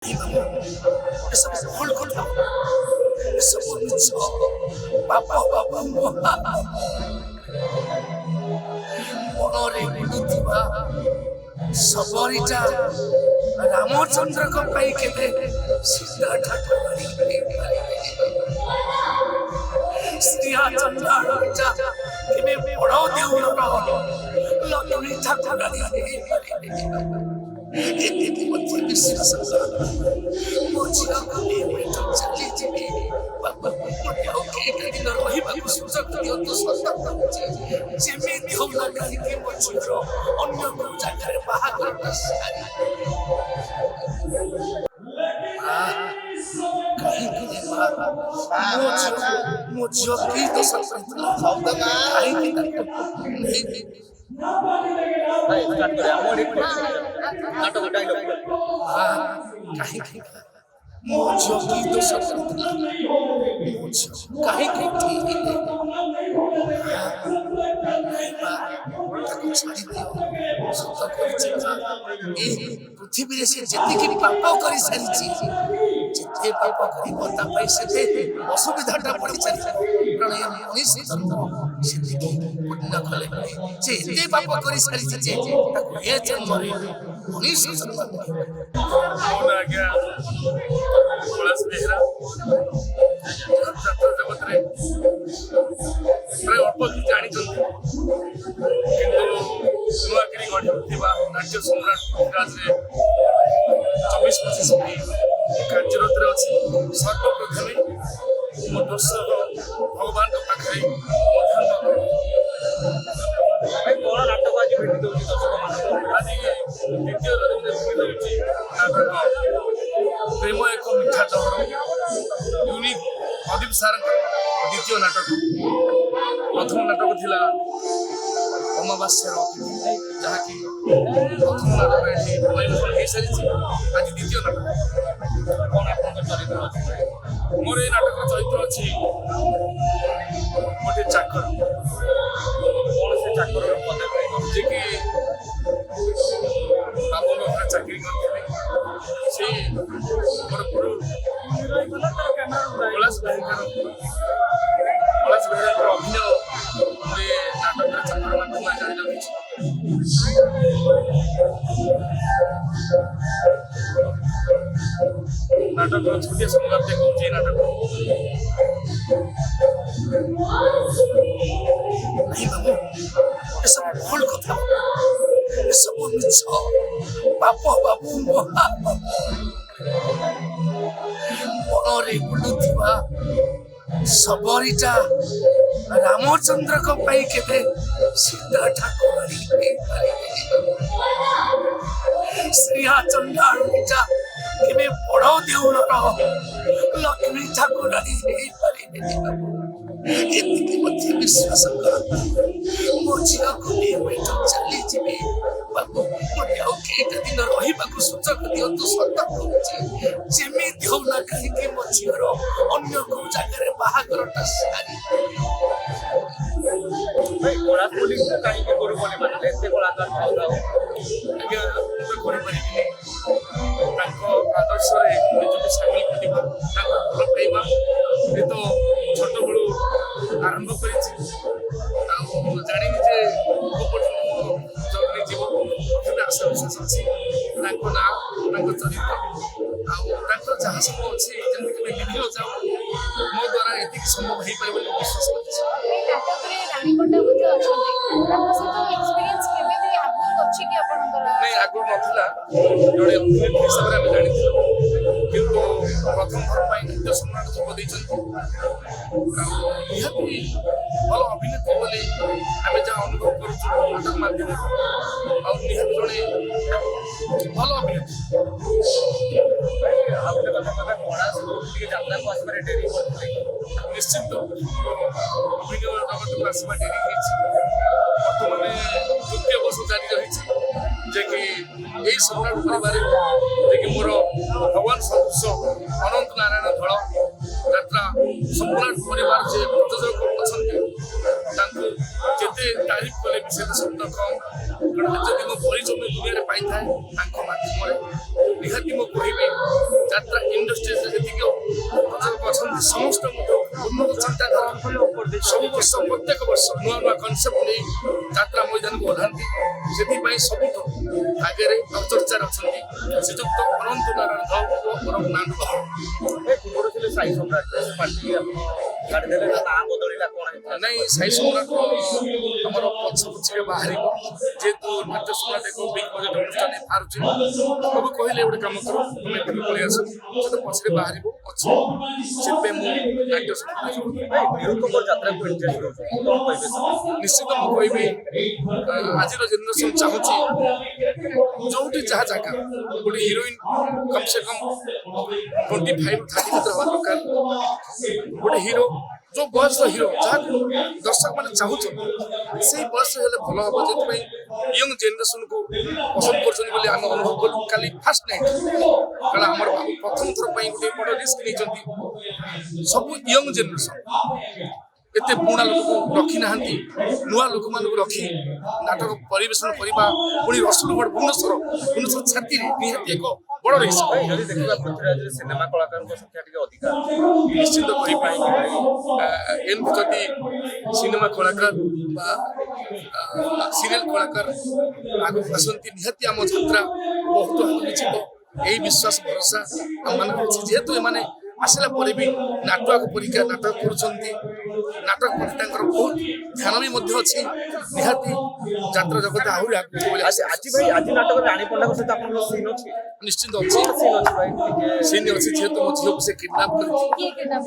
ये सब भूल को ये सब बाबा बाबा मनरे बुलुथिबा सबरीटा रामचंद्र को पाई केते सीधा ठाकुरानी श्रीया चंद्राचा केबे बड़ो देउलर लक्ष्मी ठाकुरानी एते मत विश्वास मो झिया को चली जीवी बाबा मते ओके दिन रहिबाकु सुजग दियो तो सत्ता जेमिति हो ना कहि मो झियो अन्य को जाकर बाहा करता सारी मो झियो की तो सत्ता सौदा ना कहि नहीं स्टार्ट करे हमर एक नाटक डायलॉग कहीं मुझे की तो सत्ता मुझे कहीं पृथ्वी से जितकी पाप कर सारी जिते पाप कर से असुविधा पड़ चली प्रणय मनीष पुण्य कले जे पाप कर सारी ये जन्म मनीष जगत अल्प कि जानी नुआकरी गढ़ी नाट्य सम्राट पृथ्वीराज 24-25 कार्यरत अच्छी सर्वप्रथमे मो दर्शक भगवान पाखे कौन नाटक आज भेटी दौर दर्शक आज द्वितीय भेटी नाटक प्रेम एक मिठा चहर यूनिक प्रदीप सार द्वितीय नाटक प्रथम नाटक थिला अमावास्यार जहाँकि प्रथम नाटक ये परिवेशन हो सारी आज द्वितीय नाटक कौन आप चरित्र अच्छे मोर ये नाटक चरित्र अच्छी गोटे चाकर कौन से चाकर पदे जे कि बाबू लोग चाकरी करते से मोर गुरु कैलाश बेहरा अभिनय मुझे नाटक चाकर माध्यम जानी लगी नाटक छोटिया संवाद देखा नाटक नहीं बाबू ये सब भूल कथा ये सब मिछ बाबा बाबू मनरे बुलुथिबा सबरीटा रामचंद्र को पाई केते सीधा ठाकुरानी श्रीया चंद्राचा केबे बड़ो देउलर लक्ष्मी ठाकुरानी एतिकी मत विश्वास मो झिया को चली जीवी बाबू मते ओके दिन रहिबाकु सुजग दियो तो सत्ता जेमिति हो ना कहि मो झियर अन्य को जाकर बाहा करता सारी कला पुलिस कहीं के गुरु बोले माने एते कलाकार भाव आज्ञा तो करि परिबिनी तांको आदर्श रे निजके शामिल करिबा तांको भल पाइबा ए तो छोट बळू आरंभ करिछि आ जानि जे जर्नी जीव प्रथमे आशा विश्वास अच्छी तांको ना तांको चरित्र आ जहाँ सब अच्छी जमी के लिखिल जाओ मो द्वारा एतिक संभव हो पारे बोली विश्वास करछि नाटक रे रानी पंडा बुद्धि अछंती ताको सतो एक्सपीरियंस केमिति आगु अछि कि आपनकर नहीं आगु नथिला जोडे अभिनेत्री हिसाब रे हम जानिथिलु किंतु प्रथम थर पाई नृत्य सम्राट जोग दैछन्ति निहाती भल अभिनेत्री बोली आमे जा अनुभव करूछु नाटक माध्यम और निहाती जोडे भल अभिनेत्री आपके कथा कला के जात्रा को आसपारे डेरी करते निश्चित अभिनय जगत को आसवा डेरी होइछि बर्तमान तृतीय वर्ष जारी रही जे कि यही सम्राट परिवार जे कि मोर भगवान सदृश अनंत नारायण धल यात्रा सम्राट परिवार जे प्रयोजक अच्छा जिते तारीफ कले भी से शब्द कम कारण जब परिचय दुनिया पाई था माध्यम निहाती मो कहि ଚିନ୍ତାଧାରା ସବୁ ବର୍ଷ ପ୍ରତ୍ୟେକ ବର୍ଷ ନୂଆ ନୂଆ କନସେପ୍ଟ ନେଇ ଯାତ୍ରା ମଇଦାନକୁ ଓହ୍ଲାନ୍ତି। ସେଥିପାଇଁ ସବୁଠୁ ଆଗରେ ଆଉ ଚର୍ଚ୍ଚାରେ ଅଛନ୍ତି ଶ୍ରୀଯୁକ୍ତ ଅନନ୍ତ ନାରାୟଣ ଧଳ ଓ ବରଂ ନାଣ୍ଡୁ ବାବୁ। ପୂର୍ବରୁ ଥିଲେ ସାଇ ସମ୍ରାଟ ପାର୍ଟି ଛାଡ଼ିଦେଲେ ନାଁ ବଦଳିଲା କ'ଣ ହେଇଥିଲା? ନାଇଁ ସାଇ ସମ୍ରାଟ ଆମର ପଛପଛିରେ ବାହାରିବ ଯେହେତୁ ନାଟ୍ୟ ସମ୍ରାଟ ଏକ ବିଗ୍ ବଜେଟ୍ ଅନୁଷ୍ଠାନ ବାହାରୁଛି ସବୁ କହିଲେ ଗୋଟେ କାମ କର ତୁମେ ଏପଟେ ପଳେଇ ଆସ ସେଟା ପଛରେ ବାହାରିବ ଅଛି ସେଥିପାଇଁ ମୁଁ ନାଟ୍ୟ ସମ୍ରାଟ ନିରୁପମଙ୍କ ଯାତ୍ରାକୁ ଇଣ୍ଟରେଷ୍ଟ ରହୁଛନ୍ତି କ'ଣ କହିବେ? ନିଶ୍ଚିତ ମୁଁ କହିବି ଆଜିର ଜେନେରେସନ୍ ଚାହୁଁଛି ଯୋଉଠି ଯାହା ଜାଗା ଗୋଟେ ହିରୋଇନ୍ କମ୍ ସେ କମ୍ 25-30 ଭିତରେ ହେବା ଦରକାର। ଗୋଟେ ହିରୋ ଯୋଉ ବୟସର ହିରୋ ଯାହାକୁ ଦର୍ଶକ ମାନେ ଚାହୁଁଛନ୍ତି ସେଇ ବୟସ ହେଲେ ଭଲ ହବ। ସେଥିପାଇଁ ୟଙ୍ଗ ଜେନେରେସନକୁ ପସନ୍ଦ କରୁଛନ୍ତି ବୋଲି ଆମେ ଅନୁଭବ କଲୁ କାଲି ଫାର୍ଷ୍ଟ ନାଇଟ୍। କାରଣ ଆମର ବାବୁ ପ୍ରଥମ ଥର ପାଇଁ ଗୋଟେ ବଡ଼ ରିସ୍କ ନେଇଛନ୍ତି। ସବୁ ୟଙ୍ଗ ଜେନେରେସନ ଏତେ ପୁରୁଣା ଲୋକକୁ ରଖି ନାହାନ୍ତି, ନୂଆ ଲୋକମାନଙ୍କୁ ରଖି ନାଟକ ପରିବେଷଣ କରିବା ପୁଣି ରସୁଲଗଡ଼ ଭୁବନେଶ୍ୱର ଛାତିରେ ନିହାତି ଏକ ବଡ଼ ରିସ୍କ। ଯଦି ଦେଖିବା ପୃଥ୍ୱୀରାଜରେ ସିନେମା କଳାକାରଙ୍କ ସଂଖ୍ୟା ଟିକେ ଅଧିକା ନିଶ୍ଚିତ କହିପାରି ଏମିତି ଯଦି ସିନେମା କଳାକାର ବା ସିରିଏଲ କଳାକାର ଆଗକୁ ଆସନ୍ତି ନିହାତି ଆମ ଯାତ୍ରା ବହୁତ ଆଗକୁ ଯିବ। ଏହି ବିଶ୍ୱାସ ଭରସା ଆମମାନଙ୍କର ଅଛି। ଯେହେତୁ ଏମାନେ ଆସିଲା ପରେ ବି ନାଟକ ପରୀକ୍ଷା ନାଟକ କରୁଛନ୍ତି, ନାଟକ ପ୍ରତି ତାଙ୍କର ବହୁତ ଧ୍ୟାନ ବି ମଧ୍ୟ ଅଛି। ନିହାତି ଯାତ୍ରା ଜଗତ ଆହୁରି ଆଗକୁ ଯିବ ବୋଲି ଆଶା। ଆଜି ଭାଇ ଆଜି ନାଟକରେ ରାଣୀ ପଣ୍ଡାଙ୍କ ସହିତ ଆପଣଙ୍କର ସିନ୍ ଅଛି? ନିଶ୍ଚିତ ଅଛି ସିନ୍ ଅଛି ଭାଇ ଟିକେ ସିନ୍ ଅଛି। ଯେହେତୁ ମୋ ଝିଅକୁ ସେ କିଡନାପ କରିଛି କିଏ kidnap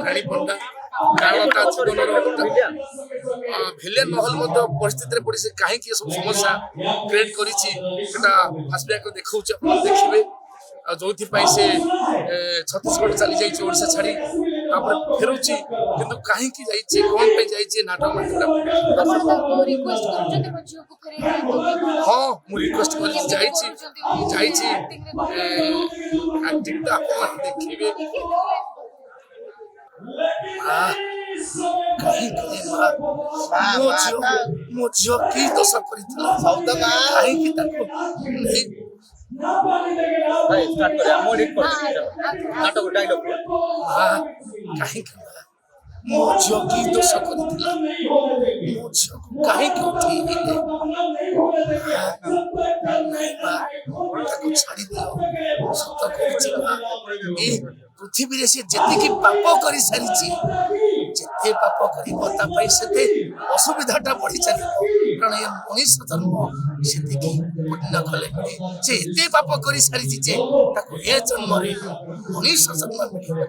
ରାଣୀ ପଣ୍ଡା, କାରଣ ତା ଜୀବନର ଭିଲିଆନ ନହେଲେ ମଧ୍ୟ ପରିସ୍ଥିତିରେ ପଡ଼ି ସେ କାହିଁକି ଏସବୁ ସମସ୍ୟା କ୍ରିଏଟ୍ କରିଛି ସେଟା ଫାଷ୍ଟବ୍ୟାକରେ ଦେଖାଉଛି, ଆପଣ ଦେଖିବେ। ଆଉ ଯୋଉଥିପାଇଁ ସେ ଛତିଶଗଡ଼ ଚାଲି ଯାଇଛି ଓଡ଼ିଶା ଛାଡ଼ି ତାପରେ ଫେରୁଛି, କିନ୍ତୁ କାହିଁକି ଯାଇଛି କ'ଣ ପାଇଁ ଯାଇଛି ନାଟକ ମାଧ୍ୟମରେ ଆପଣ ତାକୁ ରିକ୍ୱେଷ୍ଟ କରୁଛନ୍ତି ମୋ ଝିଅକୁ ଫେରେଇ ଦିଅନ୍ତୁ? ହଁ ମୁଁ ରିକ୍ୱେଷ୍ଟ କରିଛି ଯାଇଛି ଆକ୍ଟିଂ ତ ଆପଣ ଦେଖିବେ। ମୋ ଝିଅ କି ଦୋଷ କରିଥିଲା କାହିଁକି ତାକୁ ନେଇ ଭାଇ ଷ୍ଟାର୍ଟ କରିବା ମୁଁ ଏଡିଟ୍ କରିଦେବି ନାଟକ ଡାଇଲଗ କାହିଁକି ମୋ ଝିଅ କି ଦୋଷ କରିଥିଲା ମୋ ଝିଅକୁ କାହିଁକି ଉଠେଇଲେ ତାକୁ ଛାଡ଼ିଦିଅ। ସତ କହୁଛି ଏ ପୃଥିବୀରେ ସେ ଯେତିକି ପାପ କରିସାରିଛି ଯେତେ ପାପ କରିବ ତା ପାଇଁ ସେତେ ଅସୁବିଧାଟା ବଢି ଚାଲିବ। କାରଣ ଏ ମଣିଷ ଜନ୍ମ ସେତିକି ପୁଣ୍ୟ କଲେ ମିଳେ। ସେ ଏତେ ପାପ କରିସାରିଛି ଯେ ତାକୁ ଏ ଜନ୍ମରେ ମଣିଷ ଜନ୍ମ ମିଳିବ।